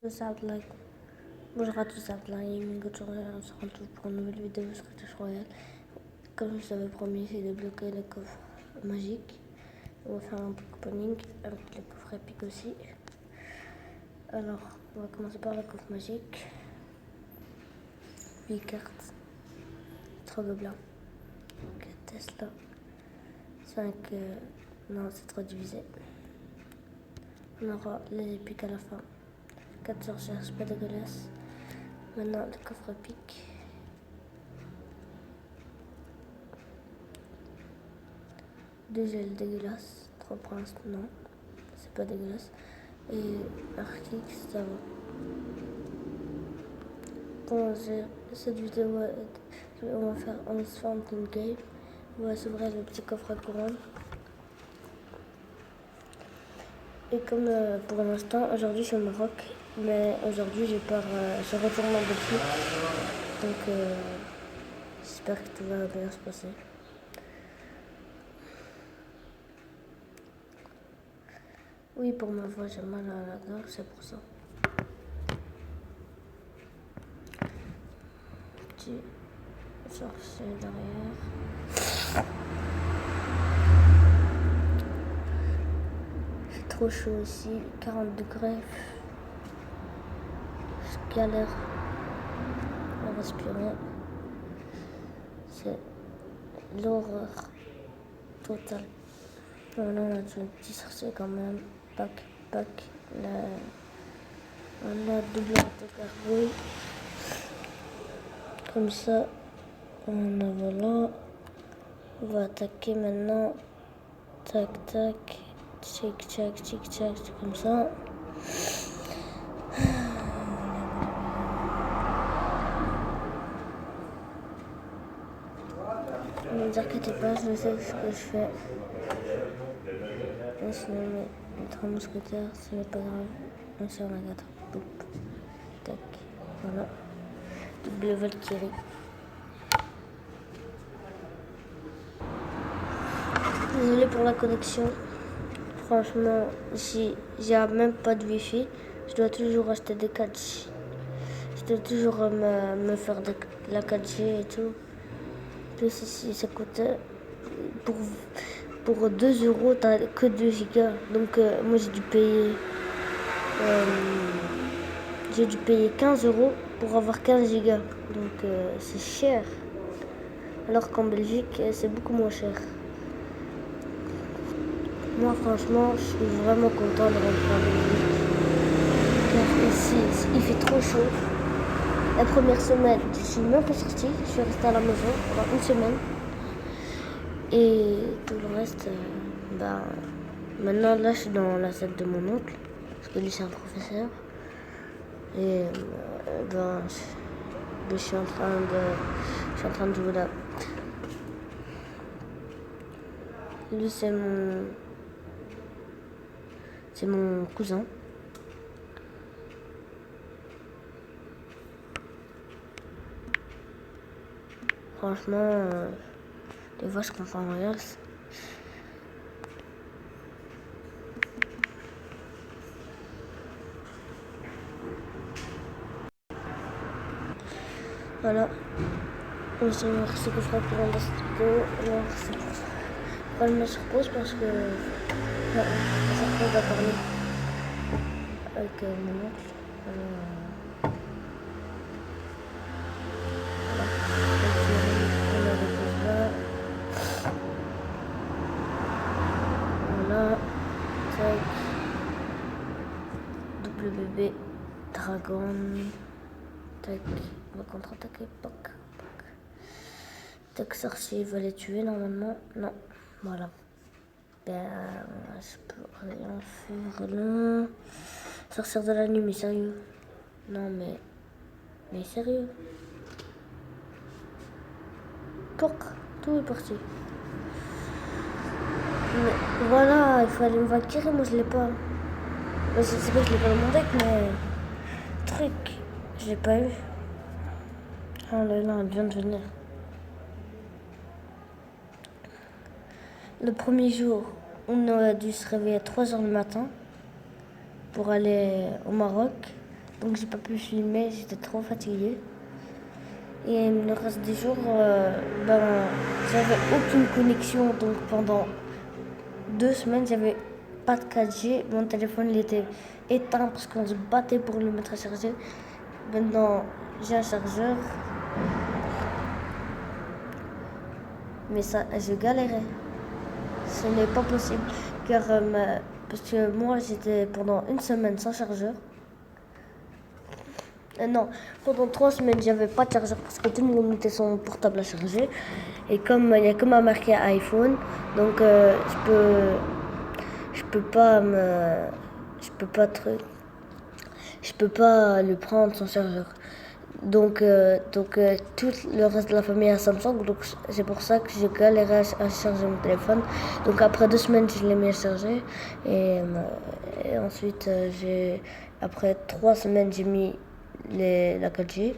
tous Abdelaï. Bonjour à tous, Abdelaï. On se retrouve pour une nouvelle vidéo sur Clash Royale. Comme je vous avais promis, j'ai débloqué le coffre magique. On va faire un peu de couponing avec le coffre épique aussi. Alors, on va commencer par le coffre magique. 8 cartes. 3 gobelins. 4 Tesla. 5. Non, c'est trop divisé. On aura les épiques à la fin. 4 sorcières, c'est pas dégueulasse. Maintenant, le coffre épique. 2 gels dégueulasses. 3 princes, non, c'est pas dégueulasse. Et Arctic, ça va. Bon, cette vidéo, on va faire 11 Fountain Game. On va s'ouvrir le petit coffre à couronne. Et comme pour l'instant, aujourd'hui je suis au Maroc, mais aujourd'hui je retourne en Belgique. Donc j'espère que tout va bien se passer. Oui, pour ma voix, j'ai mal à la gorge, c'est pour ça. Petit sorcier derrière. C'est trop chaud aussi, 40 degrés. Je galère à respirer. C'est l'horreur totale. Voilà, on a un petit sorcier quand même. Pack. On a double de gargouille. Comme ça, on a voilà. On va attaquer maintenant. Tac, tac. Tic, tac, tic, tac. C'est comme ça. Ne vous inquiétez pas, je sais ce que je fais. Et sinon, mes 3 mousquetaires, ce n'est pas grave. On sort la 4. Poup. Tac. Voilà. Double Valkyrie. Désolé pour la connexion. Franchement, j'ai même pas de wifi. Je dois toujours acheter des 4G. Je dois toujours me faire de la 4G et tout. Plus ici, ça coûte pour 2 €, t'as que 2 gigas. Donc moi j'ai dû payer 15 € pour avoir 15 gigas. Donc c'est cher. Alors qu'en Belgique, c'est beaucoup moins cher. Moi, franchement, je suis vraiment content de rentrer en Belgique. Car ici, il fait trop chaud. La première semaine, je suis même pas sortie. Je suis restée à la maison pendant une semaine. Et tout le reste, maintenant, là, je suis dans la salle de mon oncle. Parce que lui, c'est un professeur. Et je suis en train de jouer là. Lui, c'est mon cousin. Franchement, des fois je comprends rien. Voilà. C'est ce que je ferai pour la vidéo. Alors, c'est pour ça. On va le mettre sur pause parce que ça va pas parler avec mon oncle. Voilà. Tac. Double bébé. Dragon. Tac. On va contre-attaquer. Pac. Tac, sorcier va les tuer normalement. Non. Voilà. Je peux rien faire là. Sorcière de la nuit, mais sérieux. Non, mais sérieux. Poc, tout est parti. Mais voilà, il fallait me Valkyrie, moi je l'ai pas. C'est pas que je l'ai pas dans mon deck, mais. Truc, je l'ai pas eu. Oh là là, elle vient de venir. Le premier jour, on a dû se réveiller à 3 h du matin pour aller au Maroc. Donc j'ai pas pu filmer, j'étais trop fatiguée. Et le reste des jours, j'avais aucune connexion. Donc pendant 2 semaines, j'avais pas de 4G. Mon téléphone il était éteint parce qu'on se battait pour le mettre à charger. Maintenant, j'ai un chargeur. Mais ça, je galérais. Ce n'est pas possible. Car, parce que moi, j'étais pendant 1 semaine sans chargeur. Non, pendant 3 semaines, j'avais pas de chargeur parce que tout le monde mettait son portable à charger. Et comme il y a que ma marque iPhone, donc je peux pas je peux pas le prendre sans chargeur. Donc tout le reste de la famille a Samsung, donc c'est pour ça que je galérais à charger mon téléphone. Donc après 2 semaines, je l'ai mis à charger et ensuite après 3 semaines, j'ai mis la 4G.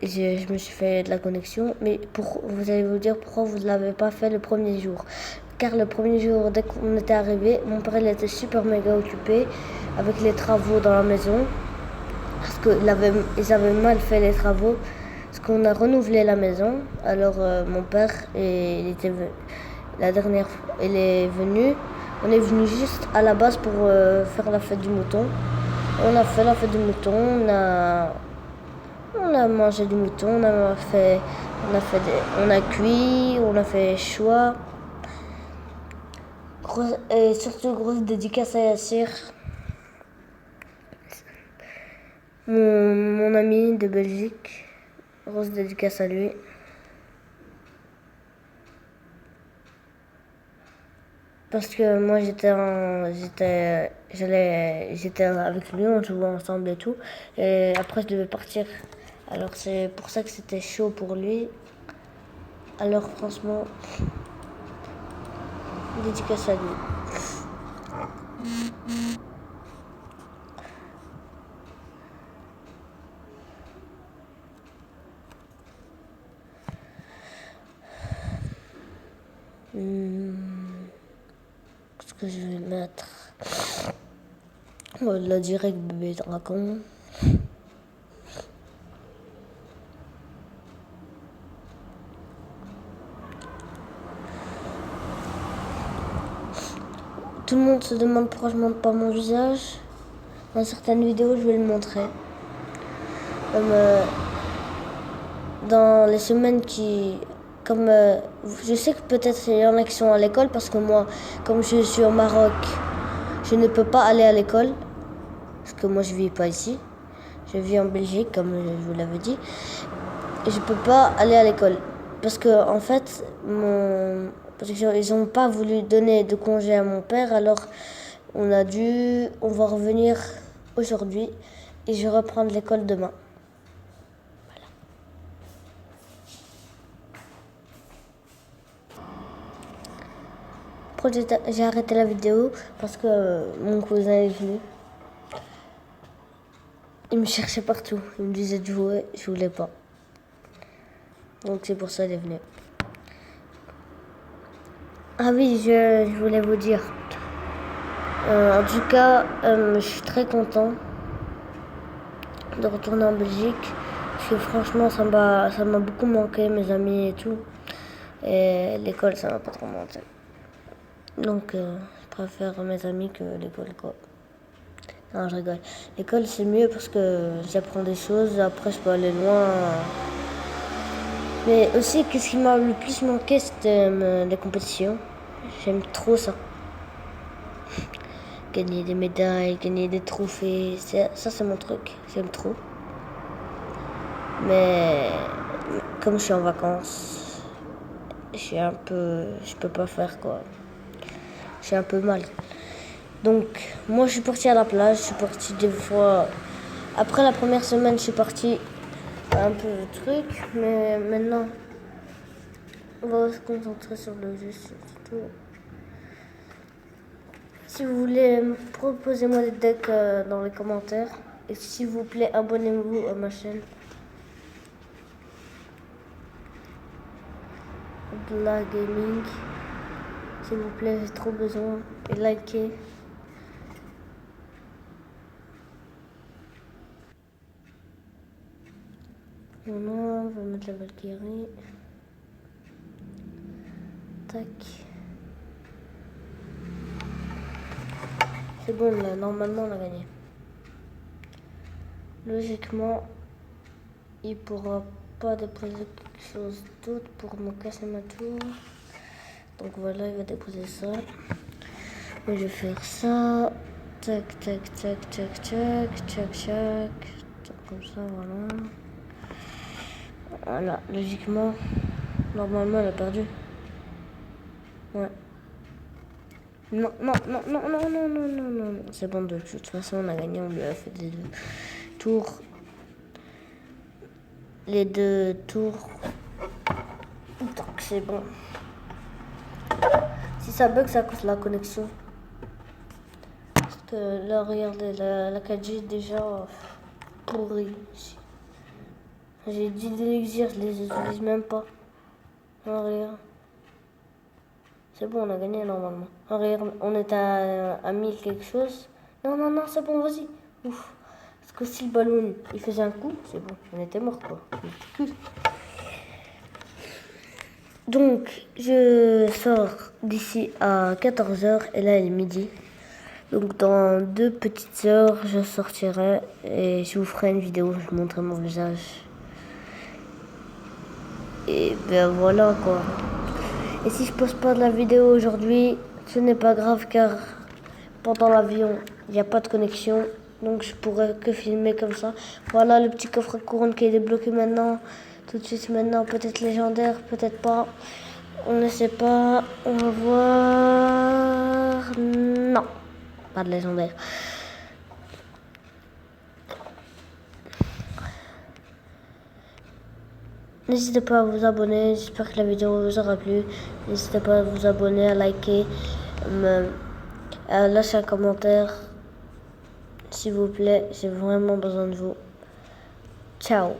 Je me suis fait de la connexion, mais vous allez vous dire pourquoi vous ne l'avez pas fait le premier jour. Car le premier jour, dès qu'on était arrivé, mon père il était super méga occupé avec les travaux dans la maison. Parce qu'ils avaient mal fait les travaux. Parce qu'on a renouvelé la maison. Alors mon père, la dernière fois, il est venu. On est venu juste à la base pour faire la fête du mouton. On a fait la fête du mouton. On a mangé du mouton. On a cuit. On a fait choix. Et surtout grosse dédicace à Yassir. Mon ami de Belgique, grosse dédicace à lui. Parce que moi j'étais avec lui, on jouait ensemble et tout. Et après je devais partir. Alors c'est pour ça que c'était chaud pour lui. Alors franchement, dédicace à lui. Qu'est-ce que je vais mettre? La direct bébé dragon. Tout le monde se demande pourquoi je montre pas mon visage. Dans certaines vidéos, je vais le montrer. Dans les semaines je sais que peut-être il y en a qui sont à l'école parce que moi, comme je suis au Maroc, je ne peux pas aller à l'école parce que moi je vis pas ici. Je vis en Belgique, comme je vous l'avais dit. Et je peux pas aller à l'école parce que en fait, ils n'ont pas voulu donner de congé à mon père, alors on va revenir aujourd'hui et je vais reprendre l'école demain. J'ai arrêté la vidéo parce que mon cousin est venu. Il me cherchait partout. Il me disait de jouer, je voulais pas. Donc c'est pour ça qu'il est venu. Ah oui, je voulais vous dire. En tout cas, je suis très content de retourner en Belgique. Parce que franchement, ça m'a beaucoup manqué, mes amis et tout. Et l'école, ça m'a pas trop manqué. Donc, je préfère mes amis que l'école, quoi. Non, je rigole. L'école, c'est mieux parce que j'apprends des choses. Après, je peux aller loin. Mais aussi, qu'est-ce qui m'a le plus manqué, c'était les compétitions. J'aime trop ça. Gagner des médailles, gagner des trophées. Ça, c'est mon truc. J'aime trop. Mais comme je suis en vacances, je peux pas faire, quoi. Je suis un peu mal. Donc, moi, je suis partie à la plage. Je suis partie des fois. Après la première semaine, je suis partie un peu de truc. Mais maintenant, on va se concentrer sur le jeu, surtout. Si vous voulez, proposez-moi des decks dans les commentaires. Et s'il vous plaît, abonnez-vous à ma chaîne. Abdullah Gaming. S'il vous plaît, j'ai trop besoin. Et likez. Voilà, on va mettre la Valkyrie. Tac. C'est bon, là, normalement on a gagné. Logiquement, il pourra pas déposer quelque chose d'autre pour me casser ma tour. Donc voilà, il va déposer ça. Moi, je vais faire ça. Tac, tac, tac, tac, tac, tac, tac. Comme ça, voilà. Voilà, logiquement, normalement, elle a perdu. Ouais. Non, non, non, non, non, non, non, non, non. C'est bon, de toute façon, on a gagné, on lui a fait des tours. Les 2 tours. Donc, c'est bon. Si ça bug, ça cause la connexion. Parce que là, regardez, la 4G est déjà pourrie ici. J'ai 10 élixirs, je les utilise même pas. Ah, regarde. C'est bon, on a gagné normalement. Ah, regarde, on est à 1000 quelque chose. Non, non, non, c'est bon, vas-y. Ouf. Parce que si le ballon, il faisait un coup, c'est bon, on était mort quoi. Donc, je sors d'ici à 14 h et là, il est midi. Donc, dans 2 petites heures, je sortirai et je vous ferai une vidéo, je montrerai mon visage. Et ben voilà quoi. Et si je poste pas de la vidéo aujourd'hui, ce n'est pas grave car pendant l'avion, il n'y a pas de connexion. Donc je pourrais que filmer comme ça. Voilà le petit coffre couronne qui est débloqué maintenant. Tout de suite maintenant, peut-être légendaire, peut-être pas. On ne sait pas. On va voir. Non, pas de légendaire. N'hésitez pas à vous abonner, j'espère que la vidéo vous aura plu. N'hésitez pas à vous abonner, à liker, à lâcher un commentaire. S'il vous plaît, j'ai vraiment besoin de vous. Ciao.